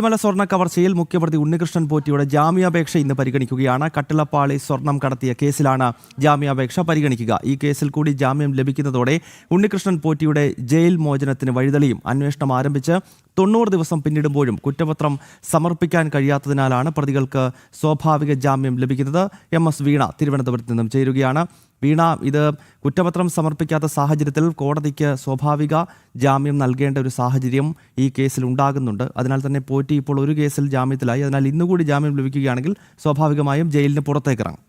ശബരിമല സ്വർണ്ണ കവർച്ചയിൽ മുഖ്യപ്രതി ഉണ്ണികൃഷ്ണൻ പോറ്റിയുടെ ജാമ്യാപേക്ഷ ഇന്ന് പരിഗണിക്കുകയാണ്. കട്ടിളപ്പാളി സ്വർണം കടത്തിയ കേസിലാണ് ജാമ്യാപേക്ഷ പരിഗണിക്കുക. ഈ കേസിൽ കൂടി ജാമ്യം ലഭിക്കുന്നതോടെ ഉണ്ണികൃഷ്ണൻ പോറ്റിയുടെ ജയിൽ മോചനത്തിന് വഴിതെളിയും. അന്വേഷണം ആരംഭിച്ച് 90 ദിവസം പിന്നിടുമ്പോഴും കുറ്റപത്രം സമർപ്പിക്കാൻ കഴിയാത്തതിനാലാണ് പ്രതികൾക്ക് സ്വാഭാവിക ജാമ്യം ലഭിക്കുന്നത്. MS വീണ തിരുവനന്തപുരത്ത് നിന്നും ചേരുകയാണ്. വീണ, ഇത് കുറ്റപത്രം സമർപ്പിക്കാത്ത സാഹചര്യത്തിൽ കോടതിക്ക് സ്വാഭാവിക ജാമ്യം നൽകേണ്ട ഒരു സാഹചര്യം ഈ കേസിൽ ഉണ്ടാകുന്നുണ്ട്. അതിനാൽ തന്നെ പോറ്റി ഇപ്പോൾ ഒരു കേസിൽ ജാമ്യത്തിലായി. അതിനാൽ ഇന്നുകൂടി ജാമ്യം ലഭിക്കുകയാണെങ്കിൽ സ്വാഭാവികമായും ജയിലിന് പുറത്തേക്കിറങ്ങും.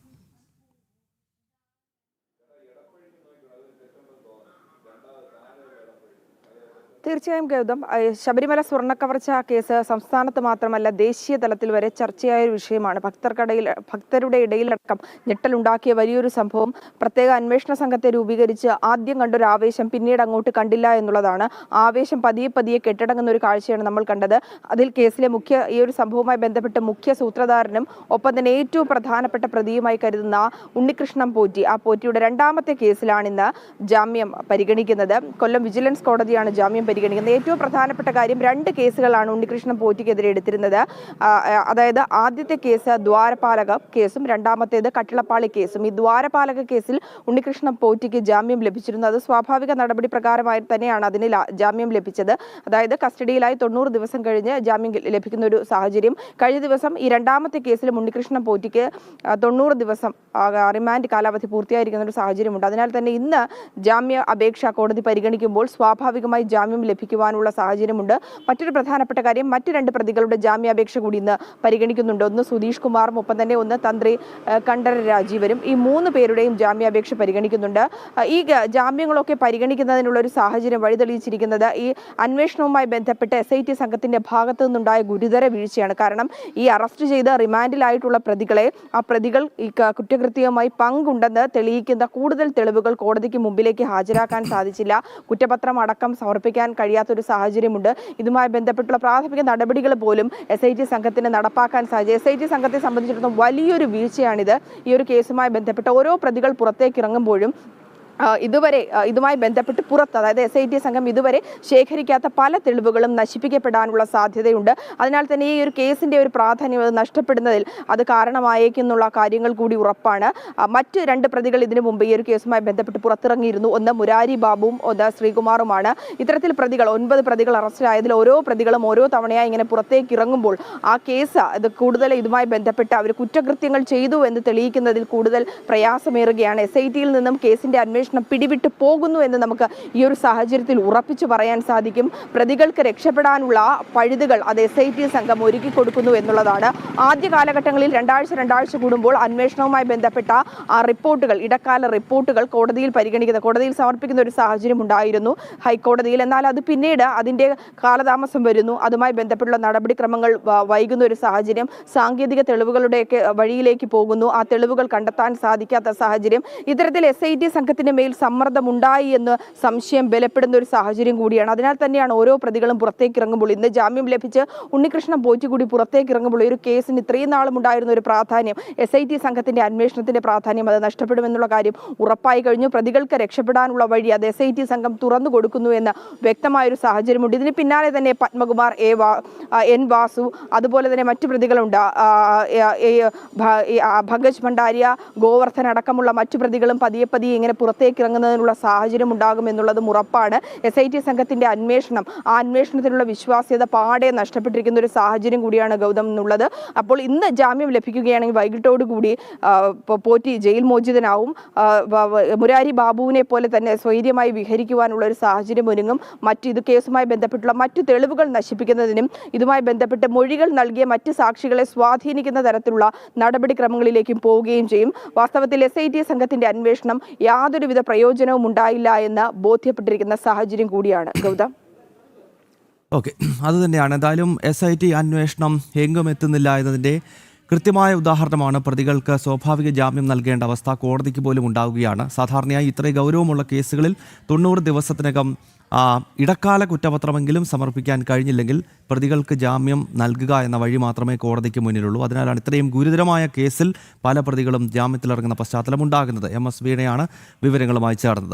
തീർച്ചയായും ഗൗതം, ശബരിമല സ്വർണ്ണക്കവർച്ച കേസ് സംസ്ഥാനത്ത് മാത്രമല്ല ദേശീയ തലത്തിൽ വരെ ചർച്ചയായ ഒരു വിഷയമാണ്. ഭക്തരുടെ ഇടയിലടക്കം ഞെട്ടലുണ്ടാക്കിയ വലിയൊരു സംഭവം. പ്രത്യേക അന്വേഷണ സംഘത്തെ രൂപീകരിച്ച് ആദ്യം കണ്ടൊരു ആവേശം പിന്നീട് അങ്ങോട്ട് കണ്ടില്ല എന്നുള്ളതാണ്. ആവേശം പതിയെ കെട്ടടങ്ങുന്ന ഒരു കാഴ്ചയാണ് നമ്മൾ കണ്ടത്. അതിൽ കേസിലെ ഈ ഒരു സംഭവവുമായി ബന്ധപ്പെട്ട് മുഖ്യ സൂത്രധാരനും ഒപ്പം തന്നെ ഏറ്റവും പ്രധാനപ്പെട്ട പ്രതിയുമായി കരുതുന്ന ഉണ്ണികൃഷ്ണൻ പോറ്റി, ആ പോറ്റിയുടെ രണ്ടാമത്തെ കേസിലാണ് ഇന്ന് ജാമ്യം പരിഗണിക്കുന്നത്. കൊല്ലം വിജിലൻസ് കോടതിയാണ് ജാമ്യം പരിഗണിക്കുന്നത്. ഏറ്റവും പ്രധാനപ്പെട്ട കാര്യം, 2 കേസുകളാണ് ഉണ്ണികൃഷ്ണൻ പോറ്റിക്കെതിരെ എടുത്തിരുന്നത്. അതായത് ആദ്യത്തെ കേസ് ദ്വാരപാലക കേസും രണ്ടാമത്തേത് കട്ടിളപ്പാളി കേസും. ഈ ദ്വാരപാലക കേസിൽ ഉണ്ണികൃഷ്ണൻ പോറ്റിക്ക് ജാമ്യം ലഭിച്ചിരുന്നു. അത് സ്വാഭാവിക നടപടി പ്രകാരമായി തന്നെയാണ് അതിന് ജാമ്യം ലഭിച്ചത്. അതായത് കസ്റ്റഡിയിലായി 90 ദിവസം കഴിഞ്ഞ് ജാമ്യം ലഭിക്കുന്ന ഒരു സാഹചര്യം. കഴിഞ്ഞ ദിവസം ഈ രണ്ടാമത്തെ കേസിലും ഉണ്ണികൃഷ്ണൻ പോറ്റിക്ക് 90 ദിവസം റിമാൻഡ് കാലാവധി പൂർത്തിയായിരിക്കുന്ന ഒരു സാഹചര്യമുണ്ട്. അതിനാൽ തന്നെ ഇന്ന് ജാമ്യ അപേക്ഷ കോടതി പരിഗണിക്കുമ്പോൾ സ്വാഭാവികമായി ജാമ്യം ലഭിക്കുവാനുള്ള സാഹചര്യമുണ്ട്. മറ്റൊരു പ്രധാനപ്പെട്ട കാര്യം, മറ്റ് 2 പ്രതികളുടെ ജാമ്യാപേക്ഷ കൂടി ഇന്ന് പരിഗണിക്കുന്നുണ്ട്. ഒന്ന് സുധീഷ് കുമാറും ഒപ്പം തന്നെ ഒന്ന് തന്ത്രി കണ്ഠര രാജീവരും. ഈ 3 പേരുടെയും ജാമ്യാപേക്ഷ പരിഗണിക്കുന്നുണ്ട്. ഈ ജാമ്യങ്ങളൊക്കെ പരിഗണിക്കുന്നതിനുള്ള ഒരു സാഹചര്യം വഴിതെളിയിച്ചിരിക്കുന്നത് ഈ അന്വേഷണവുമായി ബന്ധപ്പെട്ട് SIT സംഘത്തിന്റെ ഭാഗത്തു നിന്നുണ്ടായ ഗുരുതര വീഴ്ചയാണ്. കാരണം ഈ അറസ്റ്റ് ചെയ്ത് റിമാൻഡിലായിട്ടുള്ള ആ പ്രതികൾ ഈ കുറ്റകൃത്യവുമായി പങ്കുണ്ടെന്ന് തെളിയിക്കുന്ന കൂടുതൽ തെളിവുകൾ കോടതിക്ക് മുമ്പിലേക്ക് ഹാജരാക്കാൻ സാധിച്ചില്ല. കുറ്റപത്രം അടക്കം സമർപ്പിക്കാൻ കഴിയാത്തൊരു സാഹചര്യമുണ്ട്. ഇതുമായി ബന്ധപ്പെട്ടുള്ള പ്രാഥമിക നടപടികൾ പോലും SIT സംഘത്തിന് നടപ്പാക്കാൻ സാധിച്ചു. SIT സംഘത്തെ സംബന്ധിച്ചിടത്തോളം വലിയൊരു വീഴ്ചയാണിത്. ഈ ഒരു കേസുമായി ബന്ധപ്പെട്ട് ഓരോ പ്രതികൾ പുറത്തേക്ക് ഇറങ്ങുമ്പോഴും ഇതുമായി ബന്ധപ്പെട്ട് അതായത് SIT സംഘം ഇതുവരെ ശേഖരിക്കാത്ത പല തെളിവുകളും നശിപ്പിക്കപ്പെടാനുള്ള സാധ്യതയുണ്ട്. അതിനാൽ തന്നെ ഈ ഒരു കേസിന്റെ ഒരു പ്രാധാന്യം നഷ്ടപ്പെടുന്നതിൽ അത് കാരണമായേക്കുന്നുള്ള കാര്യങ്ങൾ കൂടി ഉറപ്പാണ്. മറ്റ് 2 പ്രതികൾ ഇതിനു മുമ്പ് ഈ ഒരു കേസുമായി ബന്ധപ്പെട്ട് പുറത്തിറങ്ങിയിരുന്നു. ഒന്ന് മുരാരി ബാബുവും ഒന്ന് ശ്രീകുമാറുമാണ്. ഇത്തരത്തിൽ 9 പ്രതികൾ അറസ്റ്റിലായതിൽ ഓരോ പ്രതികളും ഓരോ തവണയായി ഇങ്ങനെ പുറത്തേക്ക് ഇറങ്ങുമ്പോൾ ആ കേസ് അത് കൂടുതൽ ഇതുമായി ബന്ധപ്പെട്ട് അവർ കുറ്റകൃത്യങ്ങൾ ചെയ്തു എന്ന് തെളിയിക്കുന്നതിൽ കൂടുതൽ പ്രയാസമേറുകയാണ്. SITയിൽ നിന്നും കേസിന്റെ അന്വേഷണം പിടിവിട്ട് പോകുന്നു എന്ന് നമുക്ക് ഈ ഒരു സാഹചര്യത്തിൽ ഉറപ്പിച്ചു പറയാൻ സാധിക്കും. പ്രതികൾക്ക് രക്ഷപ്പെടാനുള്ള പഴുതുകൾ അത് SIT സംഘം ഒരുക്കി കൊടുക്കുന്നു എന്നുള്ളതാണ്. ആദ്യ കാലഘട്ടങ്ങളിൽ രണ്ടാഴ്ച കൂടുമ്പോൾ അന്വേഷണവുമായി ബന്ധപ്പെട്ട ആ റിപ്പോർട്ടുകൾ, ഇടക്കാല റിപ്പോർട്ടുകൾ കോടതിയിൽ സമർപ്പിക്കുന്ന ഒരു സാഹചര്യം ഉണ്ടായിരുന്നു ഹൈക്കോടതിയിൽ. എന്നാൽ അത് പിന്നീട് അതിന്റെ കാലതാമസം വരുന്നു. അതുമായി ബന്ധപ്പെട്ടുള്ള നടപടിക്രമങ്ങൾ വൈകുന്ന ഒരു സാഹചര്യം, സാങ്കേതിക തെളിവുകളുടെയൊക്കെ വഴിയിലേക്ക് പോകുന്നു. ആ തെളിവുകൾ കണ്ടെത്താൻ സാധിക്കാത്ത സാഹചര്യം. ഇത്തരത്തിൽ SIT സംഘത്തിന്റെ മേൽ സമ്മർദ്ദമുണ്ടായി എന്ന് സംശയം ബലപ്പെടുന്ന ഒരു സാഹചര്യം കൂടിയാണ്. അതിനാൽ തന്നെയാണ് ഓരോ പ്രതികളും പുറത്തേക്ക് ഇറങ്ങുമ്പോൾ, ഇന്ന് ജാമ്യം ലഭിച്ച് ഉണ്ണികൃഷ്ണൻ പോറ്റി കൂടി പുറത്തേക്ക് ഇറങ്ങുമ്പോൾ ഒരു കേസിന് ഇത്രയും നാളും ഉണ്ടായിരുന്ന ഒരു പ്രാധാന്യം, SIT സംഘത്തിന്റെ അന്വേഷണത്തിന്റെ പ്രാധാന്യം അത് നഷ്ടപ്പെടുമെന്നുള്ള കാര്യം ഉറപ്പായി കഴിഞ്ഞു. പ്രതികൾക്ക് രക്ഷപ്പെടാനുള്ള വഴി അത് SIT സംഘം തുറന്നു കൊടുക്കുന്നു എന്ന് വ്യക്തമായൊരു സാഹചര്യമുണ്ട്. ഇതിന് പിന്നാലെ തന്നെ പത്മകുമാർ, N വാസു, അതുപോലെ തന്നെ മറ്റു പ്രതികളുണ്ട്. ഭഗജ് ഭണ്ഡാരിയ, ഗോവർദ്ധൻ അടക്കമുള്ള മറ്റു പ്രതികളും പതിയെ ഇങ്ങനെ പുറത്തേക്ക് ഇറങ്ങുന്നതിനുള്ള സാഹചര്യം ഉണ്ടാകും എന്നുള്ളതും ഉറപ്പാണ്. SIT സംഘത്തിന്റെ ആ അന്വേഷണത്തിലുള്ള വിശ്വാസ്യത പാടെ നഷ്ടപ്പെട്ടിരിക്കുന്ന ഒരു സാഹചര്യം കൂടിയാണ് ഗൗതം എന്നുള്ളത്. അപ്പോൾ ഇന്ന് ജാമ്യം ലഭിക്കുകയാണെങ്കിൽ വൈകിട്ടോടുകൂടി പോറ്റി ജയിൽ മോചിതനാവും. മുരാരി ബാബുവിനെ പോലെ തന്നെ സ്വൈര്യമായി വിഹരിക്കുവാനുള്ള ഒരു സാഹചര്യം ഒരുങ്ങും. ഇത് കേസുമായി ബന്ധപ്പെട്ടുള്ള മറ്റു തെളിവുകൾ നശിപ്പിക്കുന്നതിനും ഇതുമായി ബന്ധപ്പെട്ട് മൊഴികൾ നൽകിയ മറ്റ് സാക്ഷികളെ സ്വാധീനിക്കുന്ന തരത്തിലുള്ള നടപടിക്രമങ്ങളിലേക്കും പോവുകയും ചെയ്യും. വാസ്തവത്തിൽ SIT സംഘത്തിന്റെ അന്വേഷണം യാതൊരുവിധ പ്രയോജനവും ഉണ്ടായില്ല എന്ന് ബോധ്യപ്പെട്ടിരിക്കുന്ന സാഹചര്യം കൂടിയാണ് ഗൗതം. ഓക്കെ, അതുതന്നെയാണ്. എന്തായാലും SIT അന്വേഷണം എങ്ങും എത്തുന്നില്ല എന്നതിൻ്റെ കൃത്യമായ ഉദാഹരണമാണ്. പ്രതികൾക്ക് സ്വാഭാവിക ജാമ്യം നൽകേണ്ട അവസ്ഥ കോടതിക്ക് പോലും ഉണ്ടാവുകയാണ്. സാധാരണയായി ഇത്രയും ഗൗരവമുള്ള കേസുകളിൽ 90 ദിവസത്തിനകം ഇടക്കാല കുറ്റപത്രമെങ്കിലും സമർപ്പിക്കാൻ കഴിഞ്ഞില്ലെങ്കിൽ പ്രതികൾക്ക് ജാമ്യം നൽകുക എന്ന വഴി മാത്രമേ കോടതിക്ക് മുന്നിലുള്ളൂ. അതിനാലാണ് ഇത്രയും ഗുരുതരമായ കേസിൽ പല പ്രതികളും ജാമ്യത്തിലിറങ്ങുന്ന പശ്ചാത്തലം ഉണ്ടാകുന്നത്. MS വീണയാണ് വിവരങ്ങളുമായി ചേർന്നത്.